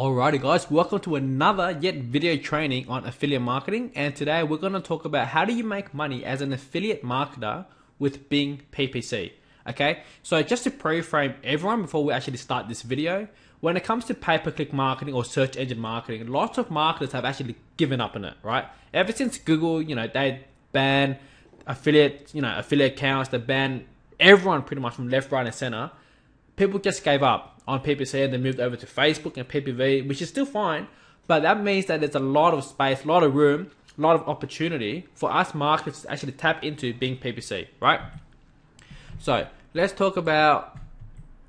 Alrighty guys, welcome to another yet video training on affiliate marketing, and today we're going to talk about how do you make money as an affiliate marketer with Bing PPC. Okay, so just to pre-frame everyone before we actually start this video, when it comes to pay-per-click marketing or search engine marketing, lots of marketers have actually given up on it, right? Ever since Google, they banned affiliate accounts, they banned everyone pretty much from left, right, and center. People just gave up on PPC and they moved over to Facebook and PPV, which is still fine, but that means that there's a lot of space, a lot of room, a lot of opportunity for us marketers to actually tap into Bing PPC, right? So let's talk about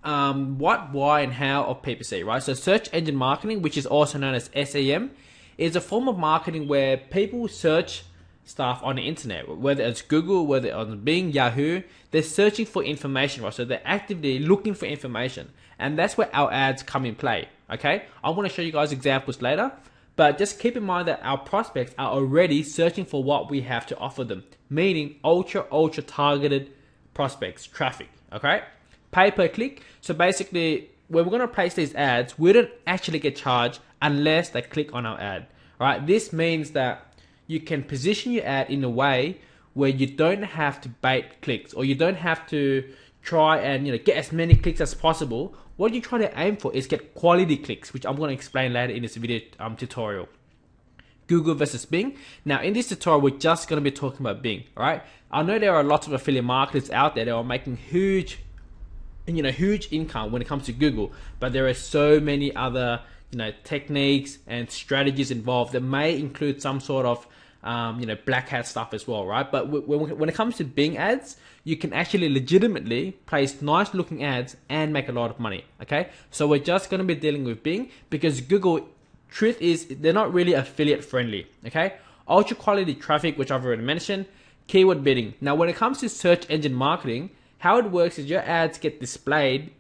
what, why, and how of PPC, right? So search engine marketing, which is also known as SEM, is a form of marketing where people search stuff on the internet, whether it's Google, whether it's on Bing, Yahoo, they're searching for information, right? So they're actively looking for information, and that's where our ads come in play, okay? I want to show you guys examples later, but just keep in mind that our prospects are already searching for what we have to offer them, meaning ultra targeted prospects, traffic, okay? Pay per click, so basically when we're going to place these ads, we don't actually get charged unless they click on our ad, right? This means that you can position your ad in a way where you don't have to bait clicks, or you don't have to try and get as many clicks as possible. What you're trying to aim for is get quality clicks, which I'm going to explain later in this video tutorial. Google versus Bing. Now in this tutorial, we're just going to be talking about Bing, all right? I know there are lots of affiliate marketers out there that are making huge income when it comes to Google, but there are so many other techniques and strategies involved that may include some sort of black hat stuff as well, right? But when it comes to Bing ads, you can actually legitimately place nice looking ads and make a lot of money, okay? So we're just going to be dealing with Bing because Google, truth is, they're not really affiliate friendly, okay? Ultra quality traffic, which I've already mentioned, keyword bidding. Now when it comes to search engine marketing, how it works is your ads get displayed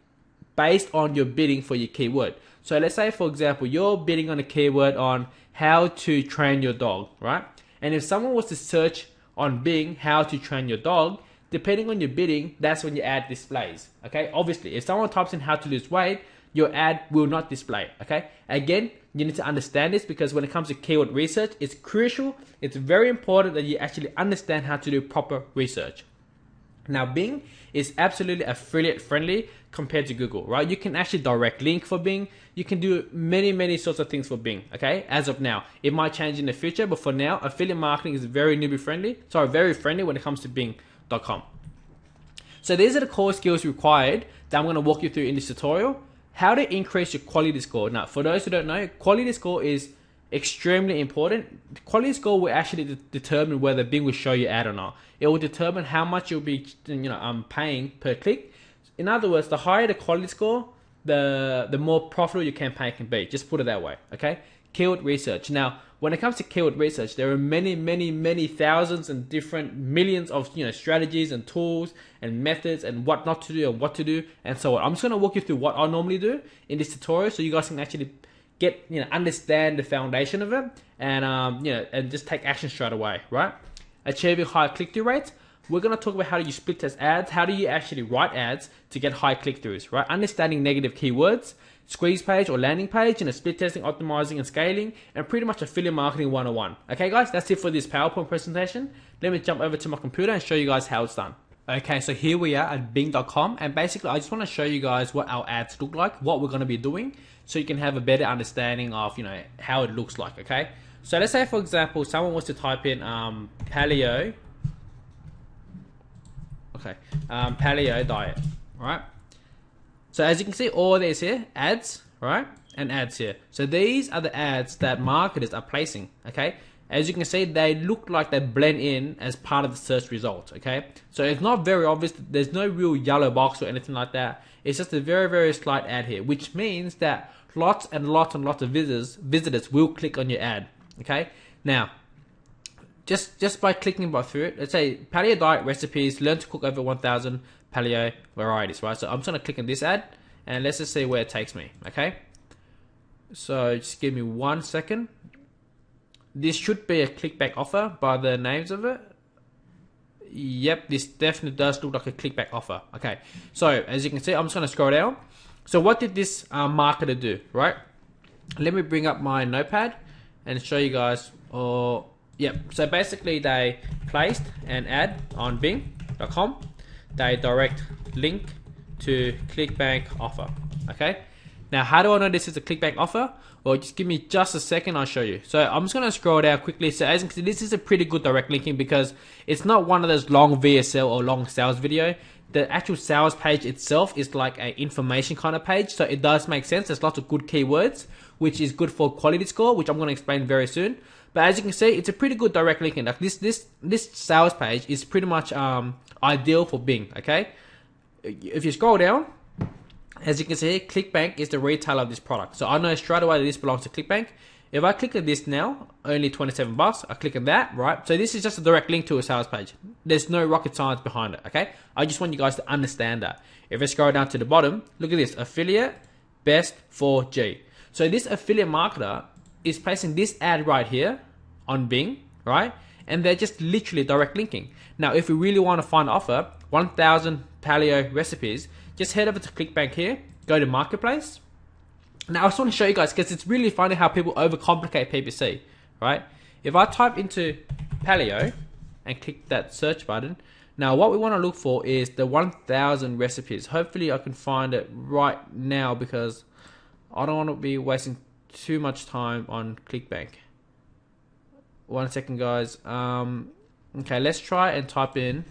based on your bidding for your keyword. So let's say, for example, you're bidding on a keyword on how to train your dog, right? And if someone was to search on Bing, how to train your dog, depending on your bidding, that's when your ad displays, okay? Obviously, if someone types in how to lose weight, your ad will not display, okay? Again, you need to understand this because when it comes to keyword research, it's crucial. It's very important that you actually understand how to do proper research. Now, Bing is absolutely affiliate friendly compared to Google, right? You can actually direct link for Bing. You can do many sorts of things for Bing, okay? As of now, it might change in the future, but for now, affiliate marketing is very very friendly when it comes to Bing.com. So these are the core skills required that I'm going to walk you through in this tutorial. How to increase your quality score. Now, for those who don't know, quality score is extremely important. Quality score will actually determine whether Bing will show you ad or not. It will determine how much you'll be paying per click. In other words, the higher the quality score, the more profitable your campaign can be. Just put it that way, okay? Keyword research. Now, when it comes to keyword research, there are many thousands and different millions of strategies and tools and methods and what not to do and what to do and so on. I'm just going to walk you through what I normally do in this tutorial so you guys can actually get understand the foundation of it and and just take action straight away, right? Achieving high click-through rates. We're going to talk about how do you split test ads, how do you actually write ads to get high click-throughs, right? Understanding negative keywords, squeeze page or landing page, split testing, optimizing, and scaling, and pretty much affiliate marketing 101. Okay guys, that's it for this PowerPoint presentation. Let me jump over to my computer and show you guys how it's done. Okay, so here we are at Bing.com, and basically I just want to show you guys what our ads look like, what we're going to be doing, so you can have a better understanding of how it looks like, okay? So let's say, for example, someone wants to type in paleo diet, right? So as you can see, all these here, ads, right? And ads here. So these are the ads that marketers are placing, okay? As you can see, they look like they blend in as part of the search results, okay? So it's not very obvious. There's no real yellow box or anything like that. It's just a very slight ad here, which means that lots of visitors will click on your ad, okay? Now, just by clicking through it, let's say paleo diet recipes, learn to cook over 1,000 paleo varieties, right? So I'm just gonna click on this ad and let's just see where it takes me, okay? So just give me 1 second. This should be a clickback offer by the names of it. Yep, this definitely does look like a clickback offer. Okay, so as you can see, I'm just gonna scroll down. So what did this marketer do, right? let me bring up my notepad and show you guys. Or yep, so basically they placed an ad on bing.com. They direct link to ClickBank offer. Okay, now how do I know this is a ClickBank offer? Well, just give me just a second, I'll show you. So I'm just gonna scroll down quickly. So as you can see, this is a pretty good direct linking because it's not one of those long VSL or long sales video. The actual sales page itself is like an information kind of page, so it does make sense. There's lots of good keywords, which is good for quality score, which I'm going to explain very soon. But as you can see, it's a pretty good direct linking. Like this sales page is pretty much ideal for Bing. Okay, if you scroll down, as you can see, ClickBank is the retailer of this product, so I know straight away that this belongs to ClickBank. If I click on this now, only 27 bucks, I click on that, right? So this is just a direct link to a sales page. There's no rocket science behind it, okay? I just want you guys to understand that. If I scroll down to the bottom, look at this, affiliate, best 4G. So this affiliate marketer is placing this ad right here on Bing, right? And they're just literally direct linking. Now, if you really want to find an offer, 1,000 paleo recipes, just head over to ClickBank here, go to marketplace. Now I just want to show you guys because it's really funny how people overcomplicate PPC, right? If I type into paleo and click that search button, now what we want to look for is the 1,000 recipes. Hopefully I can find it right now because I don't want to be wasting too much time on ClickBank. 1 second, guys. Okay, let's try and type in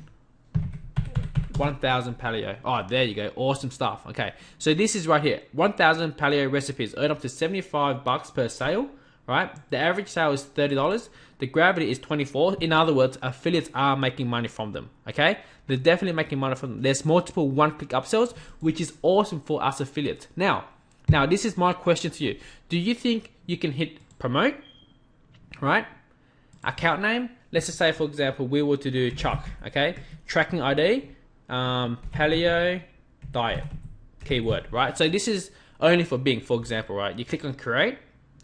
1,000 paleo. Oh, there you go. Awesome stuff. Okay, so this is right here. 1,000 paleo recipes earn up to 75 bucks per sale, right? The average sale is $30. The gravity is 24. In other words, affiliates are making money from them. Okay, they're definitely making money from them. There's multiple one-click upsells, which is awesome for us affiliates. Now, this is my question to you. Do you think you can hit promote, right? Account name. Let's just say, for example, we were to do Chuck. Okay, tracking ID. Paleo diet keyword, right? So this is only for Bing, for example, right? You click on create,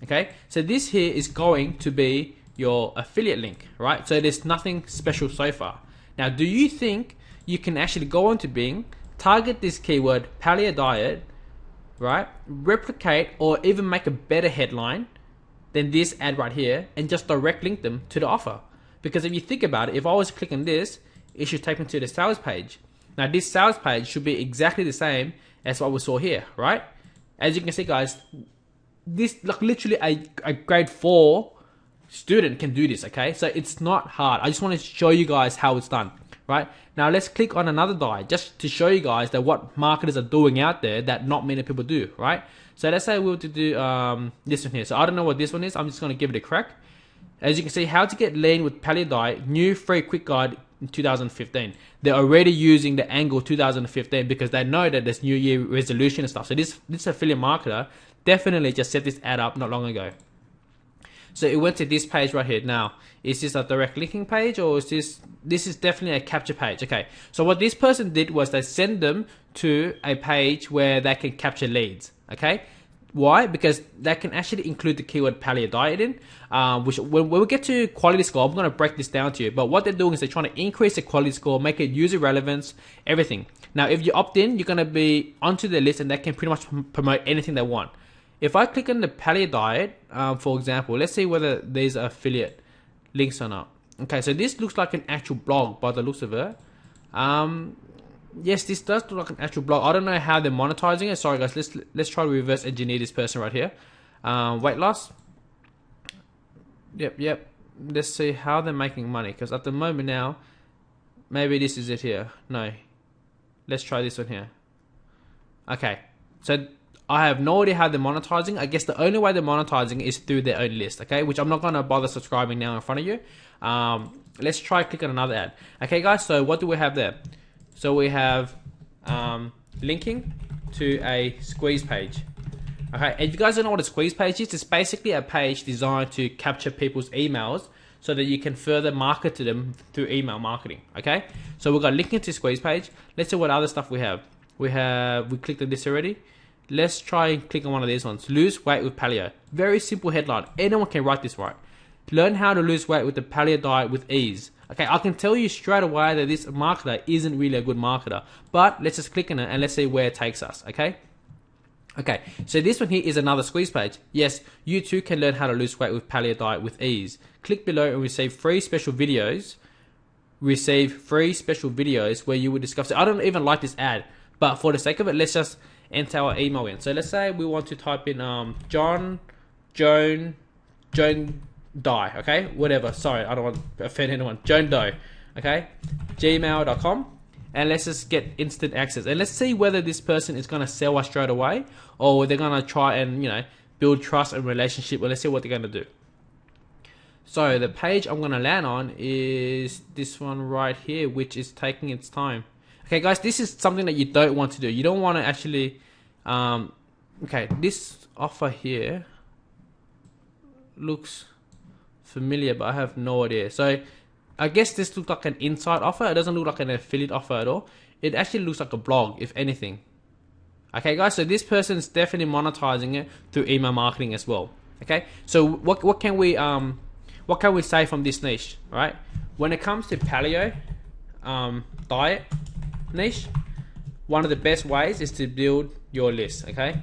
okay? So this here is going to be your affiliate link, right? So there's nothing special so far. Now, do you think you can actually go onto Bing, target this keyword, paleo diet, right? Replicate or even make a better headline than this ad right here and just direct link them to the offer? Because if you think about it, if I was clicking this, it should take me to the sales page. Now this sales page should be exactly the same as what we saw here, right? As you can see, guys, this like literally a grade 4 student can do this, okay? So it's not hard. I just want to show you guys how it's done, right? Now let's click on another die just to show you guys that what marketers are doing out there that not many people do, right? So let's say we were to do this one here. So I don't know what this one is. I'm just going to give it a crack. As you can see, how to get lean with paleo diet, new free quick guide in 2015. They're already using the angle 2015 because they know that there's New Year resolution and stuff. So this affiliate marketer definitely just set this ad up not long ago. So it went to this page right here. Now, is this a direct linking page or is this is definitely a capture page? Okay, so what this person did was they send them to a page where they can capture leads, okay? Why? Because they can actually include the keyword paleo diet in, which when we get to quality score, I'm going to break this down to you. But what they're doing is they're trying to increase the quality score, make it user relevance, everything. Now, if you opt in, you're going to be onto the list and they can pretty much promote anything they want. If I click on the paleo diet, for example, let's see whether there's affiliate links or not. Okay, so this looks like an actual blog by the looks of it. Yes, this does look like an actual blog. I don't know how they're monetizing it. Sorry guys, let's try to reverse engineer this person right here. Weight loss. Yep. Let's see how they're making money. Because at the moment now, maybe this is it here. No. Let's try this one here. Okay. So I have no idea how they're monetizing. I guess the only way they're monetizing is through their own list. Okay, which I'm not going to bother subscribing now in front of you. Let's try click on another ad. Okay guys, so what do we have there? So we have linking to a squeeze page. Okay, and if you guys don't know what a squeeze page is, it's basically a page designed to capture people's emails so that you can further market to them through email marketing. Okay, so we've got linking to squeeze page. Let's see what other stuff we have. We clicked on this already. Let's try and click on one of these ones. Lose weight with paleo. Very simple headline. Anyone can write this right. Learn how to lose weight with the paleo diet with ease. Okay, I can tell you straight away that this marketer isn't really a good marketer, but let's just click on it and let's see where it takes us, okay? Okay, so this one here is another squeeze page. Yes, you too can learn how to lose weight with paleo diet with ease. Click below and receive free special videos. Receive free special videos where you will discuss it. I don't even like this ad, but for the sake of it, let's just enter our email in. So let's say we want to type in Joan Doe, okay? Whatever, sorry, I don't want to offend anyone. Joan Doe, okay? gmail.com. And let's just get instant access. And let's see whether this person is going to sell us straight away, or they're going to try and, you know, build trust and relationship. Well, let's see what they're going to do. So the page I'm going to land on is this one right here, which is taking its time. Okay, guys, this is something that you don't want to do. You don't want to actually, okay, this offer here looks familiar, but I have no idea. So I guess this looks like an inside offer. It doesn't look like an affiliate offer at all. It actually looks like a blog, if anything. Okay, guys, so this person is definitely monetizing it through email marketing as well. Okay, so what can we say from this niche, right? When it comes to paleo diet niche, one of the best ways is to build your list. Okay,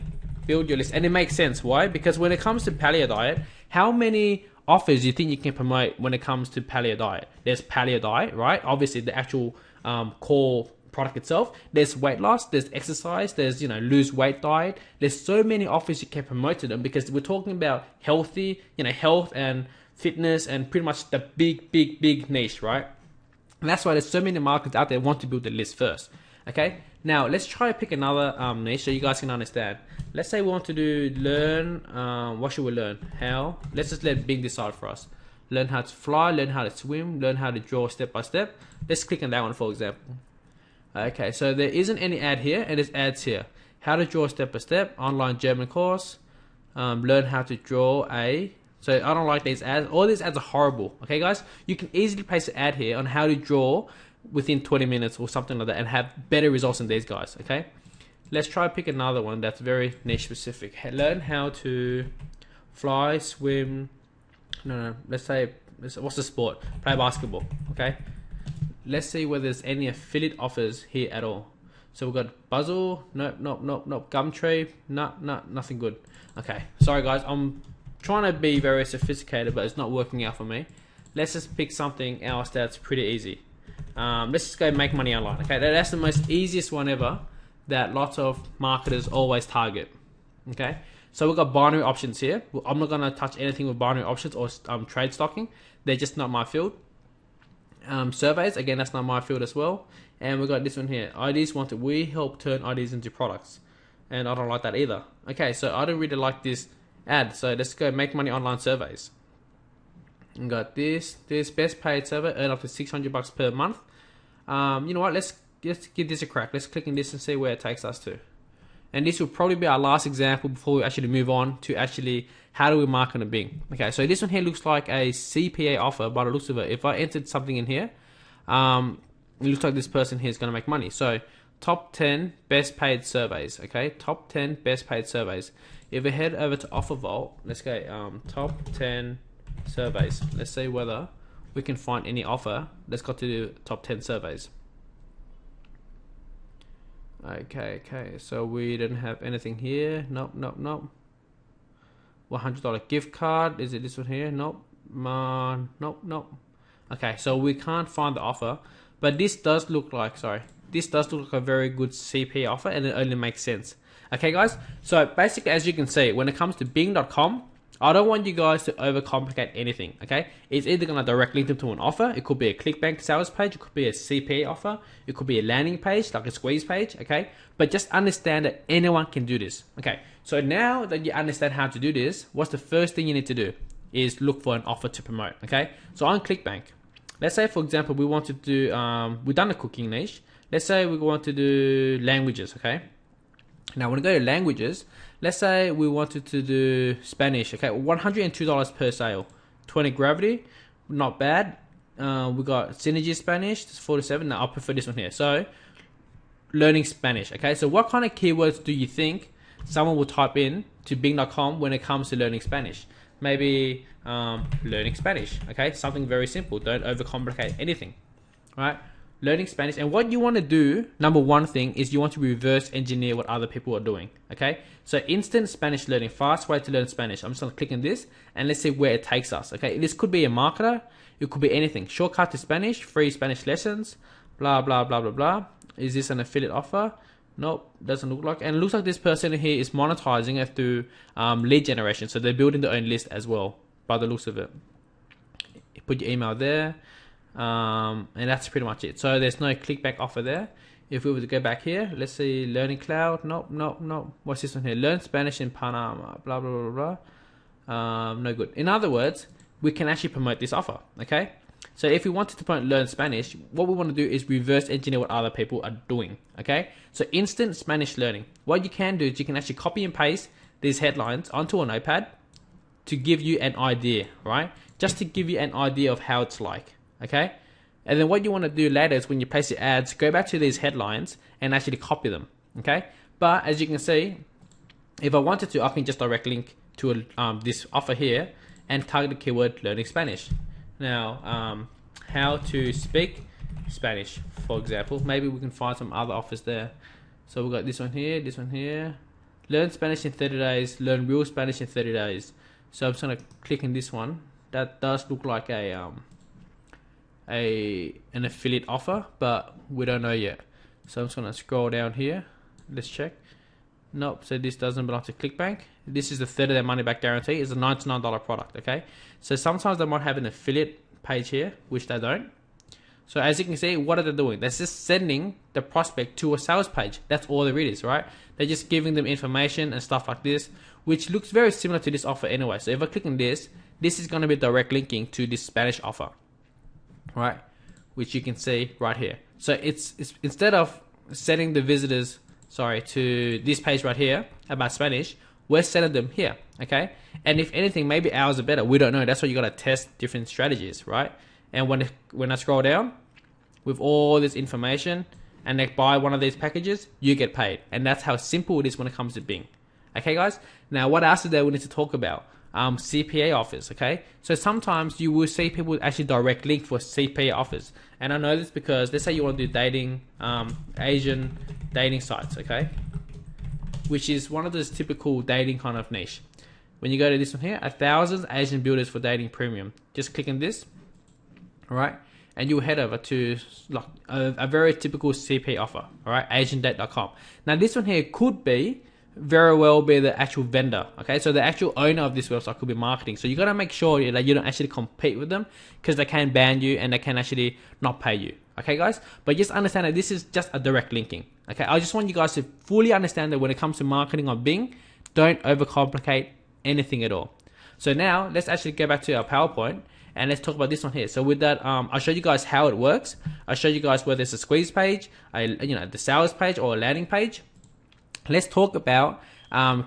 build your list, and it makes sense. Why? Because when it comes to paleo diet, how many offers do you think you can promote when it comes to paleo diet? There's paleo diet, right? Obviously the actual core product itself. There's weight loss, there's exercise, there's, you know, lose weight diet. There's so many offers you can promote to them, because we're talking about healthy, you know, health and fitness, and pretty much the big niche, right? And that's why there's so many marketers out there want to build the list first. Okay, now let's try to pick another niche so you guys can understand. Let's say we want to learn, what should we learn? How? Let's just let Bing decide for us. Learn how to fly, learn how to swim, learn how to draw step by step. Let's click on that one, for example. Okay, so there isn't any ad here, and there's ads here. How to draw step by step, online German course, learn how to draw a... So I don't like these ads. All these ads are horrible. Okay, guys, you can easily place an ad here on how to draw within 20 minutes or something like that, and have better results than these guys. Okay, let's try to pick another one that's very niche specific. Learn how to fly, swim. No, let's say, what's the sport? Play basketball. Okay, let's see whether there's any affiliate offers here at all. So we've got Buzzle, nope. Gumtree, nothing good. Okay, sorry guys, I'm trying to be very sophisticated, but it's not working out for me. Let's just pick something else that's pretty easy. Let's just go make money online. Okay, that's the most easiest one ever that lots of marketers always target. Okay, so we've got binary options here. I'm not gonna touch anything with binary options or trade stocking. They're just not my field. Surveys, again, that's not my field as well. And we've got this one here. IDs wanted. We help turn IDs into products, and I don't like that either. Okay, so I don't really like this ad. So let's go make money online surveys. And got this best paid survey, earn up to $600 per month. You know what? Let's give this a crack. Let's click on this and see where it takes us to. And this will probably be our last example before we actually move on to actually how do we market on Bing. Okay, so this one here looks like a CPA offer by the looks of it. If I entered something in here, it looks like this person here is going to make money. So top 10 best paid surveys. Okay, top 10 best paid surveys. If we head over to Offer Vault, let's go top 10 surveys. Let's see whether we can find any offer that's got to do top 10 surveys. Okay, so we don't have anything here. Nope. $100 gift card. Is it this one here? Nope. Nope. Okay, so we can't find the offer, but this does look like, this does look like a very good CPA offer, and it only makes sense. Okay, guys, so basically, as you can see, when it comes to Bing.com, I don't want you guys to overcomplicate anything, okay? It's either going to direct link them to an offer. It could be a ClickBank sales page. It could be a CPA offer. It could be a landing page, like a squeeze page, okay? But just understand that anyone can do this, okay? So now that you understand how to do this, what's the first thing you need to do is look for an offer to promote, okay? So on ClickBank, let's say, for example, we want to do, we've done a cooking niche. Let's say we want to do languages, okay? Now, when we go to languages, let's say we wanted to do Spanish, okay? $102 per sale. 20 gravity, not bad. We got Synergy Spanish, it's 47. Now, I prefer this one here. So, learning Spanish, okay? So, what kind of keywords do you think someone will type in to Bing.com when it comes to learning Spanish? Maybe learning Spanish, okay? Something very simple. Don't overcomplicate anything, right? learning Spanish. And what you want to do, number one thing, is you want to reverse engineer what other people are doing. Okay, so instant Spanish learning, fast way to learn Spanish. I'm just going to click on this and let's see where it takes us. Okay, this could be a marketer, it could be anything. Shortcut to Spanish, free Spanish lessons, blah blah blah blah blah. Is this an affiliate offer? Nope, doesn't look like. And it looks like this person here is monetizing it through lead generation, so they're building their own list as well by the looks of it. You put your email there. And that's pretty much it. So there's no clickback offer there. If we were to go back here, let's see, learning cloud. Nope. What's this one here? Learn Spanish in Panama. Blah blah blah blah. No good. In other words, we can actually promote this offer. Okay. So if we wanted to promote learn Spanish, what we want to do is reverse engineer what other people are doing. Okay. So instant Spanish learning. What you can do is you can actually copy and paste these headlines onto a notepad to give you an idea, right? Just to give you an idea of how it's like. Okay, and then what you want to do later is when you place your ads, go back to these headlines and actually copy them. Okay, but as you can see, if I wanted to, I can just direct link to this offer here and target the keyword learning Spanish. Now, how to speak Spanish, for example. Maybe we can find some other offers there. So we've got this one here, learn Spanish in 30 days, learn real Spanish in 30 days. So I'm just gonna click in this one. That does look like an affiliate offer, but we don't know yet. So I'm just gonna scroll down here. Let's check. Nope. So this doesn't belong to ClickBank. This is the 30-day money back guarantee. It's a $99 product. Okay. So sometimes they might have an affiliate page here, which they don't. So as you can see, what are they doing? They're just sending the prospect to a sales page. That's all there is, right? They're just giving them information and stuff like this, which looks very similar to this offer anyway. So if I click on this, this is going to be direct linking to this Spanish offer, right? Which you can see right here. So it's instead of sending the visitors, to this page right here about Spanish, we're sending them here, okay? And if anything, maybe ours are better. We don't know. That's why you got to test different strategies, right? And when I scroll down with all this information and they buy one of these packages, you get paid. And that's how simple it is when it comes to Bing. Okay, guys? Now, what else is there we need to talk about? CPA offers, okay? So sometimes you will see people actually direct link for CPA offers. And I know this because let's say you want to do dating, Asian dating sites, okay? Which is one of those typical dating kind of niche. When you go to this one here, 1,000 Asian builders for dating premium. Just click on this, all right? And you'll head over to like a very typical CPA offer, all right? AsianDate.com. Now this one here could be very well be the actual vendor, okay? So the actual owner of this website could be marketing. So you got to make sure that you don't actually compete with them because they can ban you and they can actually not pay you, okay, guys? But just understand that this is just a direct linking, okay? I just want you guys to fully understand that when it comes to marketing on Bing, don't overcomplicate anything at all. So now let's actually go back to our PowerPoint and let's talk about this one here. So with that, I'll show you guys how it works. I'll show you guys whether it's a squeeze page, the sales page or a landing page. Let's talk about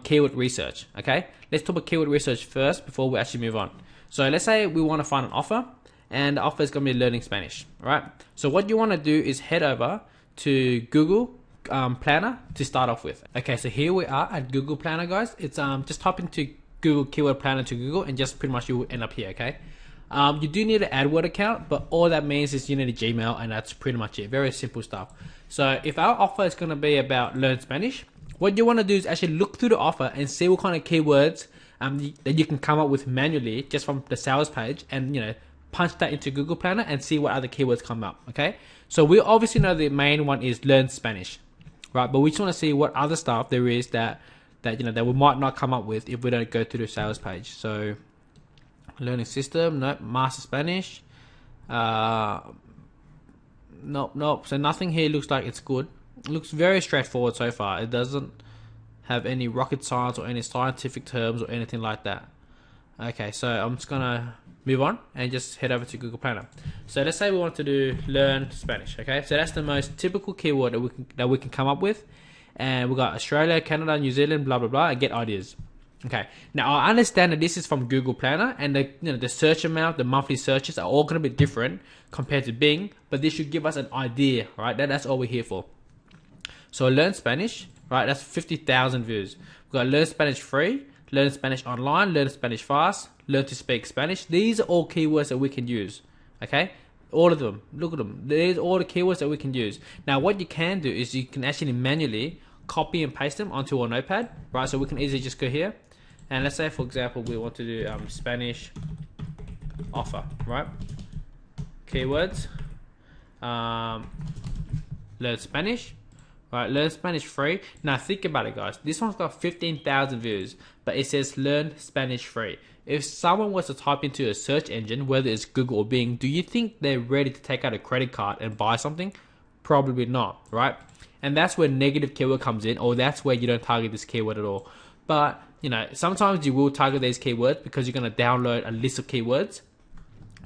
keyword research, okay? Let's talk about keyword research first before we actually move on. So let's say we want to find an offer and the offer is going to be learning Spanish, all right? So what you want to do is head over to Google Planner to start off with. Okay, so here we are at Google Planner, guys. It's just type into Google Keyword Planner to Google and just pretty much you will end up here, okay? You do need an AdWord account, but all that means is you need a Gmail and that's pretty much it. Very simple stuff. So if our offer is going to be about learn Spanish, what you want to do is actually look through the offer and see what kind of keywords that you can come up with manually just from the sales page and, punch that into Google Planner and see what other keywords come up, okay? So we obviously know the main one is learn Spanish, right? But we just want to see what other stuff there is that we might not come up with if we don't go through the sales page. So learning system, nope. Master Spanish, nope. So nothing here looks like it's good. It looks very straightforward so far. It doesn't have any rocket science or any scientific terms or anything like that. Okay, so I'm just gonna move on and just head over to Google Planner. So let's say we want to do learn Spanish. Okay, so that's the most typical keyword that we can come up with, and we got Australia, Canada, New Zealand, blah blah blah, and get ideas. Okay, now I understand that this is from Google Planner, and the search amount, the monthly searches are all gonna be different compared to Bing, but this should give us an idea, right? That's all we're here for. So learn Spanish, right? That's 50,000 views. We've got learn Spanish free, learn Spanish online, learn Spanish fast, learn to speak Spanish. These are all keywords that we can use, okay? All of them. Look at them. There's all the keywords that we can use. Now, what you can do is you can actually manually copy and paste them onto our notepad, right? So we can easily just go here, and let's say, for example, we want to do Spanish offer, right? Keywords, learn Spanish, right? Learn Spanish free. Now think about it, guys. This one's got 15,000 views, but it says learn Spanish free. If someone was to type into a search engine, whether it's Google or Bing, do you think they're ready to take out a credit card and buy something? Probably not, right? And that's where negative keyword comes in, or that's where you don't target this keyword at all. But, you know, sometimes you will target these keywords because you're going to download a list of keywords,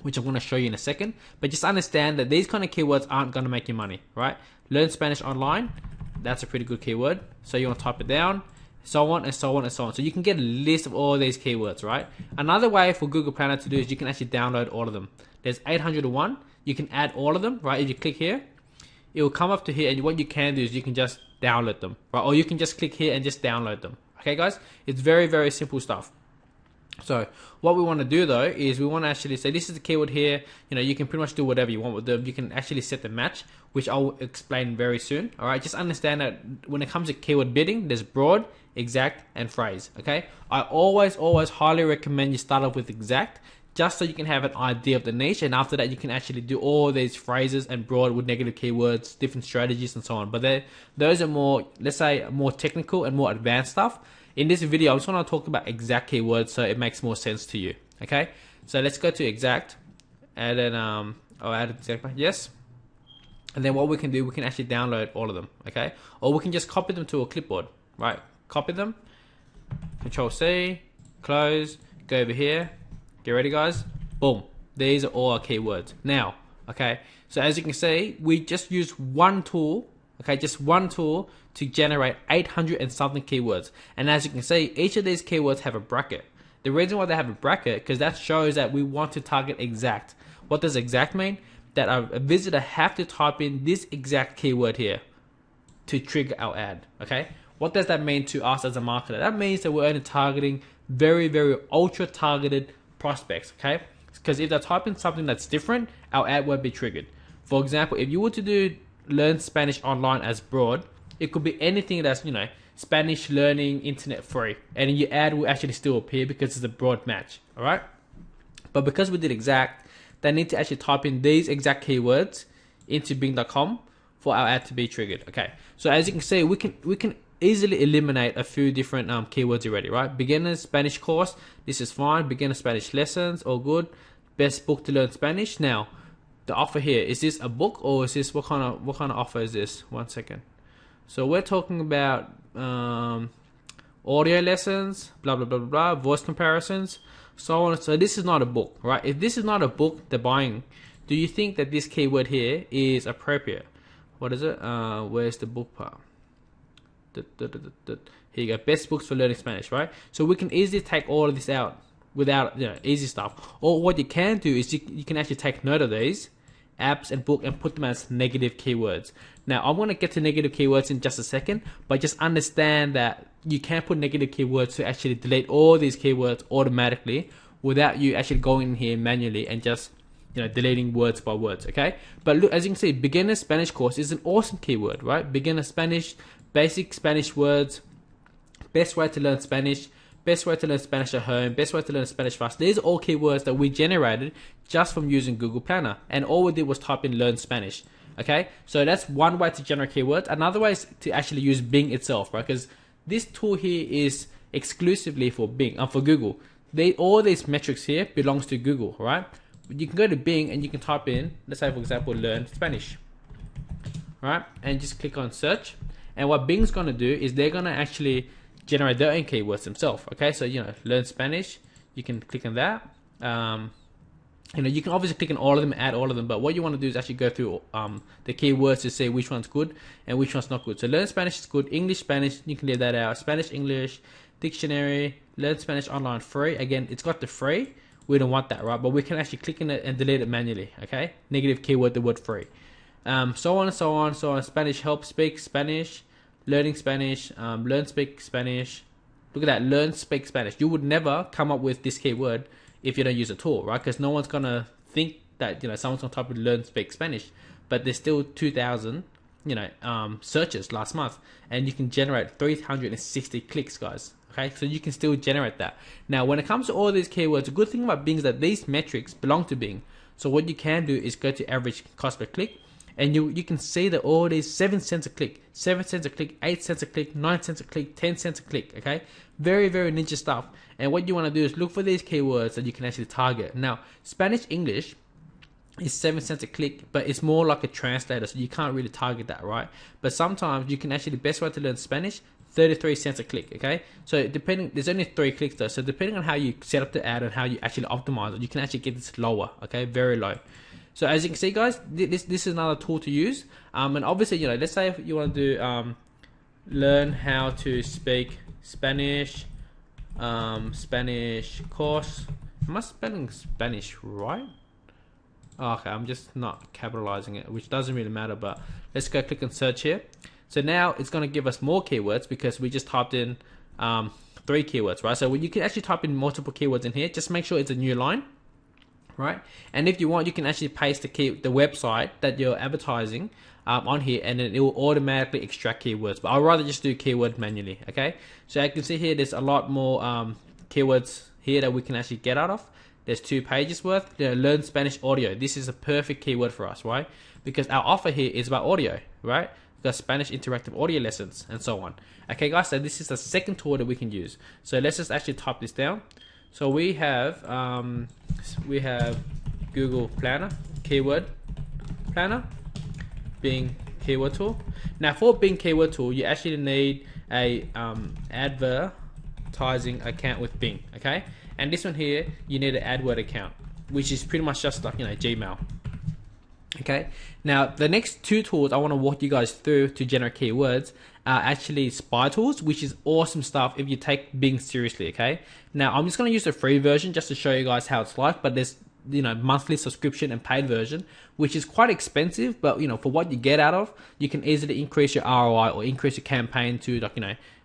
which I'm going to show you in a second. But just understand that these kind of keywords aren't going to make you money, right? Learn Spanish online, that's a pretty good keyword. So you want to type it down, so on and so on and so on. So you can get a list of all these keywords, right? Another way for Google Planner to do is you can actually download all of them. There's 801. You can add all of them, right? If you click here, it will come up to here, and what you can do is you can just download them, right? Or you can just click here and just download them. Okay, guys? It's very, very simple stuff. So what we want to do though is we want to actually say this is the keyword here. You know, you can pretty much do whatever you want with them. You can actually set the match, which I'll explain very soon. All right, just understand that when it comes to keyword bidding, there's broad, exact, and phrase. Okay, I always highly recommend you start off with exact, just so you can have an idea of the niche, and after that you can actually do all these phrases and broad with negative keywords, different strategies and so on. But those are more, let's say, more technical and more advanced stuff. In this video, I just want to talk about exact keywords so it makes more sense to you. Okay, so let's go to exact, and then I'll add exact, yes. And then what we can do, we can actually download all of them. Okay, or we can just copy them to a clipboard, right? Copy them, Control C, close, go over here. Get ready, guys. Boom. These are all our keywords. Now, okay, so as you can see, we just use one tool, okay, just one tool to generate 800 and something keywords. And as you can see, each of these keywords have a bracket. The reason why they have a bracket, because that shows that we want to target exact. What does exact mean? That a visitor have to type in this exact keyword here to trigger our ad, okay? What does that mean to us as a marketer? That means that we're only targeting very, very ultra targeted prospects, okay? Because if they type in something that's different, our ad won't be triggered. For example, if you were to do learn Spanish online as broad, it could be anything that's, you know, Spanish learning internet free, and your ad will actually still appear because it's a broad match. All right, but because we did exact, they need to actually type in these exact keywords into Bing.com for our ad to be triggered. Okay, so as you can see, we can easily eliminate a few different keywords already, right? Beginner Spanish course, this is fine. Beginner Spanish lessons, all good. Best book to learn Spanish. Now, the offer here, is this a book or is this what kind of offer is this? 1 second. So we're talking about audio lessons, blah blah blah blah blah, voice comparisons, so on. So this is not a book, right? If this is not a book they're buying, do you think that this keyword here is appropriate? What is it? Where's the book part? Here you go, best books for learning Spanish, right? So we can easily take all of this out without, you know, easy stuff. Or what you can do is you can actually take note of these apps and book and put them as negative keywords. Now I'm going to get to negative keywords in just a second, but just understand that you can put negative keywords to actually delete all these keywords automatically without you actually going in here manually and just, you know, deleting words by words. Okay, but look, as you can see, beginner Spanish course is an awesome keyword, right? Beginner Spanish, basic Spanish words, best way to learn Spanish, best way to learn Spanish at home, best way to learn Spanish fast. These are all keywords that we generated just from using Google Planner, and all we did was type in learn Spanish. Okay, so that's one way to generate keywords. Another way is to actually use Bing itself, right? Because this tool here is exclusively for Bing and for Google. All these metrics here belongs to Google, right? You can go to Bing and you can type in, let's say for example, learn Spanish, right? And just click on search. And what Bing's gonna do is they're gonna actually generate their own keywords themselves. Okay, so you know, learn Spanish, you can click on that. You know, you can obviously click on all of them, add all of them, but what you want to do is actually go through the keywords to see which one's good and which one's not good. So learn Spanish is good, English Spanish, you can leave that out. Spanish English, dictionary, learn Spanish online free. Again, it's got the free, we don't want that, right? But we can actually click in it and delete it manually. Okay, negative keyword, the word free. So on and so on, so on. Spanish help speak Spanish, learning Spanish, learn speak Spanish. Look at that, learn speak Spanish. You would never come up with this keyword if you don't use a tool, right? Because no one's gonna think that someone's gonna type in learn speak Spanish, but there's still 2,000 searches last month, and you can generate 360 clicks, guys. Okay, so you can still generate that. Now, when it comes to all these keywords, the good thing about Bing is that these metrics belong to Bing. So what you can do is go to average cost per click, and you can see that all these 7 cents a click, 7 cents a click, 8 cents a click, 9 cents a click, 10 cents a click. Okay, very, very ninja stuff. And what you want to do is look for these keywords that you can actually target. Now, Spanish English is 7 cents a click, but it's more like a translator, so you can't really target that, right? But sometimes you can actually, the best way to learn Spanish, 33 cents a click. Okay, so there's only 3 clicks though, so depending on how you set up the ad and how you actually optimize it, you can actually get this lower. Okay, very low. So as you can see, guys, this is another tool to use. And obviously, let's say if you want to do learn how to speak Spanish, Spanish course. Am I spelling Spanish right? Oh, okay, I'm just not capitalizing it, which doesn't really matter, but let's go click on search here. So now it's going to give us more keywords because we just typed in 3 keywords, right? So you can actually type in multiple keywords in here. Just make sure it's a new line, right? And if you want, you can actually paste the website that you're advertising on here, and then it will automatically extract keywords. But I'd rather just do keyword manually. Okay, so you can see here there's a lot more keywords here that we can actually get out of. There's 2 pages worth. Learn Spanish audio. This is a perfect keyword for us, right? Because our offer here is about audio, right? We've got Spanish interactive audio lessons and so on. Okay, guys, so this is the second tool that we can use. So let's just actually type this down. So we have Google Planner, Keyword Planner, Bing Keyword Tool. Now for Bing Keyword Tool, you actually need a advertising account with Bing. Okay, and this one here, you need an AdWord account, which is pretty much just like Gmail. Okay, now the next 2 tools I want to walk you guys through to generate keywords are actually spy tools, which is awesome stuff if you take Bing seriously. Okay, now I'm just going to use the free version just to show you guys how it's like, but there's monthly subscription and paid version, which is quite expensive, but for what you get out of, you can easily increase your ROI or increase your campaign to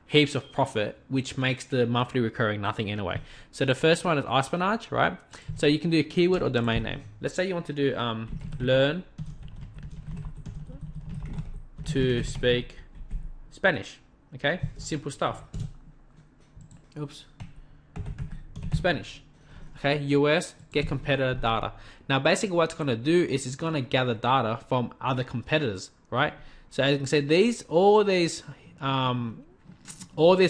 heaps of profit, which makes the monthly recurring nothing anyway. So the first one is espionage, right? So you can do a keyword or domain name. Let's say you want to do learn to speak Spanish. Okay, simple stuff. Oops, Spanish. Okay, US, get competitor data. Now basically what it's going to do is it's going to gather data from other competitors, right? So as you can see, all these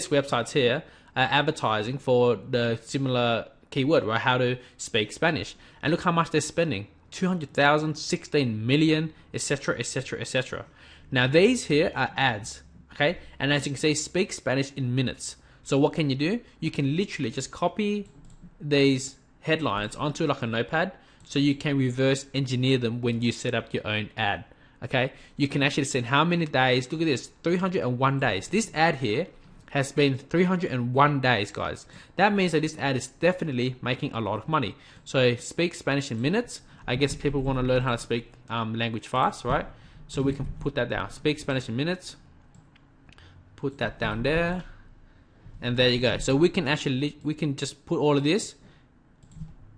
websites here are advertising for the similar keyword, right? How to speak Spanish. And look how much they're spending. 200,000, 16 million, etc, etc, etc. Now these here are ads, okay? And as you can see, speak Spanish in minutes. So what can you do? You can literally just copy these headlines onto like a notepad, so you can reverse engineer them when you set up your own ad. Okay, you can actually send how many days. Look at this, 301 days. This ad here has been 301 days, guys. That means that this ad is definitely making a lot of money. So speak Spanish in minutes. I guess people want to learn how to speak language fast, right? So we can put that down. Speak Spanish in minutes. Put that down there, and there you go. So we can just put all of this